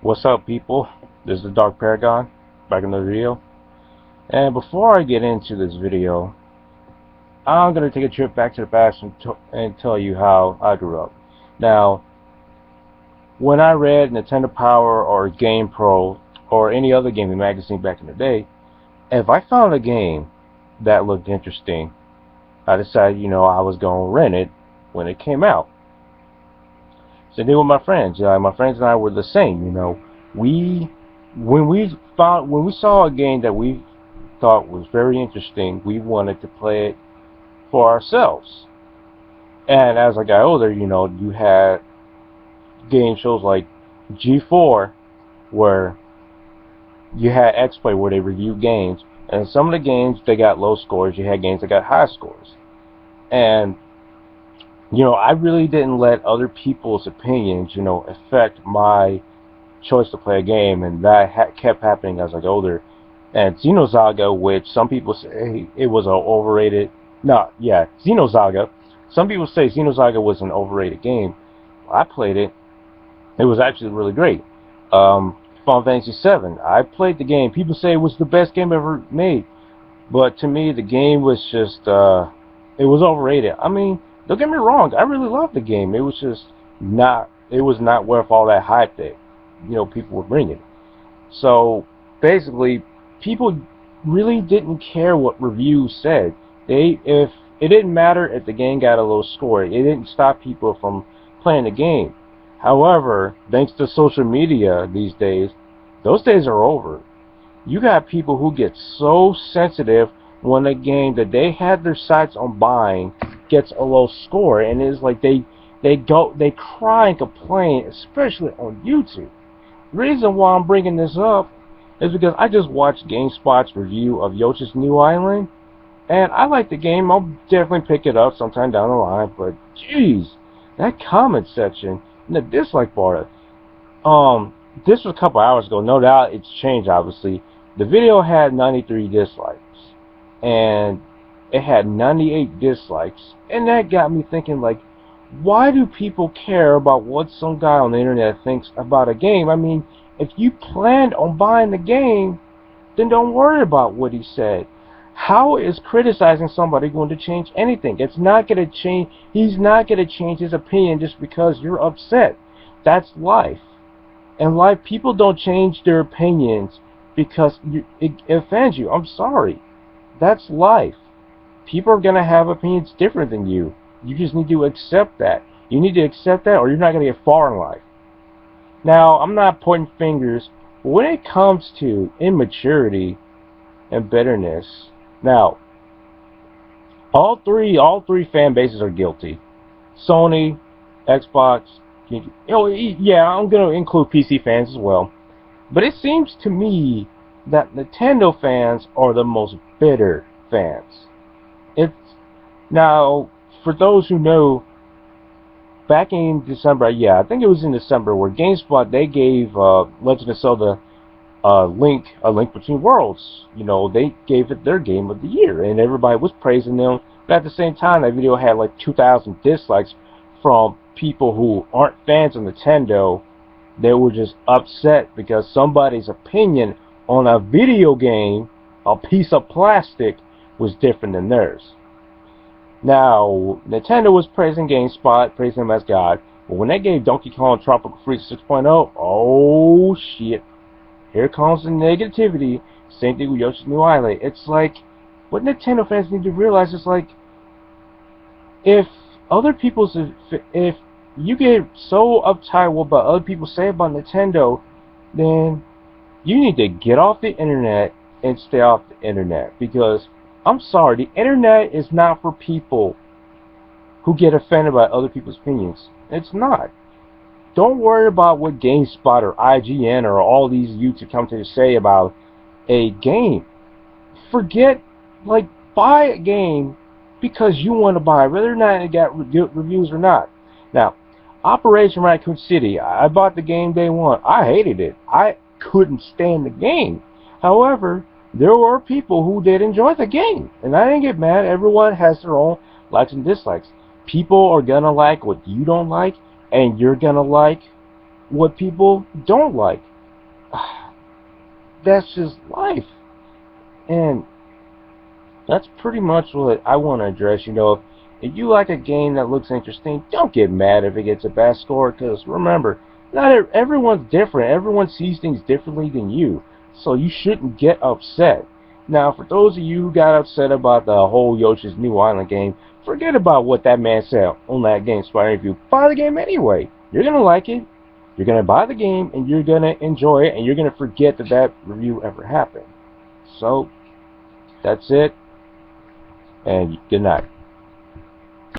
What's up, people? This is the Dark Paragon, back in the video. And before I get into this video, I'm going to take a trip back to the past and tell you how I grew up. Now, when I read Nintendo Power or Game Pro or any other gaming magazine back in the day, if I found a game that looked interesting, I decided, I was going to rent it when it came out. Same thing with my friends. My friends and I were the same. We when we saw a game that we thought was very interesting, we wanted to play it for ourselves. And as I got older, you had game shows like G4, where you had X-Play, where they reviewed games, and some of the games they got low scores. You had games that got high scores, and I really didn't let other people's opinions, affect my choice to play a game, and that kept happening as I got older. And Xenosaga, which some people say it was an overrated, no, yeah, Xenosaga. Some people say Xenosaga was an overrated game. I played it. It was actually really great. Final Fantasy VII. I played the game. People say it was the best game ever made, but to me, the game was just, it was overrated. I mean, don't get me wrong. I really loved the game. It was just not. It was not worth all that hype that people were bringing. So basically, people really didn't care what reviews said. If it didn't matter if the game got a low score, it didn't stop people from playing the game. However, thanks to social media these days, those days are over. You got people who get so sensitive when a game that they had their sights on buying gets a low score, and it's like they cry and complain, especially on YouTube. The reason why I'm bringing this up is because I just watched GameSpot's review of Yoshi's New Island, and I like the game. I'll definitely pick it up sometime down the line, but jeez, that comment section and the dislike bar. This was a couple hours ago. No doubt it's changed, obviously. The video had 93 dislikes, and it had 98 dislikes, and that got me thinking, like, why do people care about what some guy on the internet thinks about a game? I mean, if you planned on buying the game, then don't worry about what he said. How is criticizing somebody going to change anything? It's not going to change. He's not going to change his opinion just because you're upset. That's life. In life, people don't change their opinions because it offends you. I'm sorry. That's life. People are going to have opinions different than you. You just need to accept that. You need to accept that, or you're not going to get far in life. Now, I'm not pointing fingers, but when it comes to immaturity and bitterness, now, all three fan bases are guilty. Sony, Xbox, yeah, I'm going to include PC fans as well. But it seems to me that Nintendo fans are the most bitter fans. It's now, for those who know, back in December, yeah, I think it was in December, where GameSpot, they gave Legend of Zelda A Link Between Worlds. They gave it their game of the year, and everybody was praising them. But at the same time, that video had like 2,000 dislikes from people who aren't fans of Nintendo. They were just upset because somebody's opinion on a video game, a piece of plastic, was different than theirs. Now, Nintendo was praising GameSpot, praising them as God, but when they gave Donkey Kong Tropical Freeze 6.0, oh shit, here comes the negativity. Same thing with Yoshi's New Island. It's like, what Nintendo fans need to realize is, like, if you get so uptight with what other people say about Nintendo, then you need to get off the internet and stay off the internet, because I'm sorry, the internet is not for people who get offended by other people's opinions. It's not. Don't worry about what GameSpot or IGN or all these YouTube commentators say about a game. Forget, like, buy a game because you want to buy it, whether or not it got good reviews or not. Now, Operation Raccoon City, I bought the game day one. I hated it. I couldn't stand the game. However, there were people who did enjoy the game, and I didn't get mad. Everyone has their own likes and dislikes. People are gonna like what you don't like, and you're gonna like what people don't like. That's just life. And that's pretty much what I want to address. If you like a game that looks interesting, don't get mad if it gets a bad score, because remember, not everyone's different. Everyone sees things differently than you, so you shouldn't get upset. Now, for those of you who got upset about the whole Yoshi's New Island game, forget about what that man said on that GameSpot review. Buy the game anyway. You're gonna like it. You're gonna buy the game, and you're gonna enjoy it, and you're gonna forget that that review ever happened. So, that's it, and good night.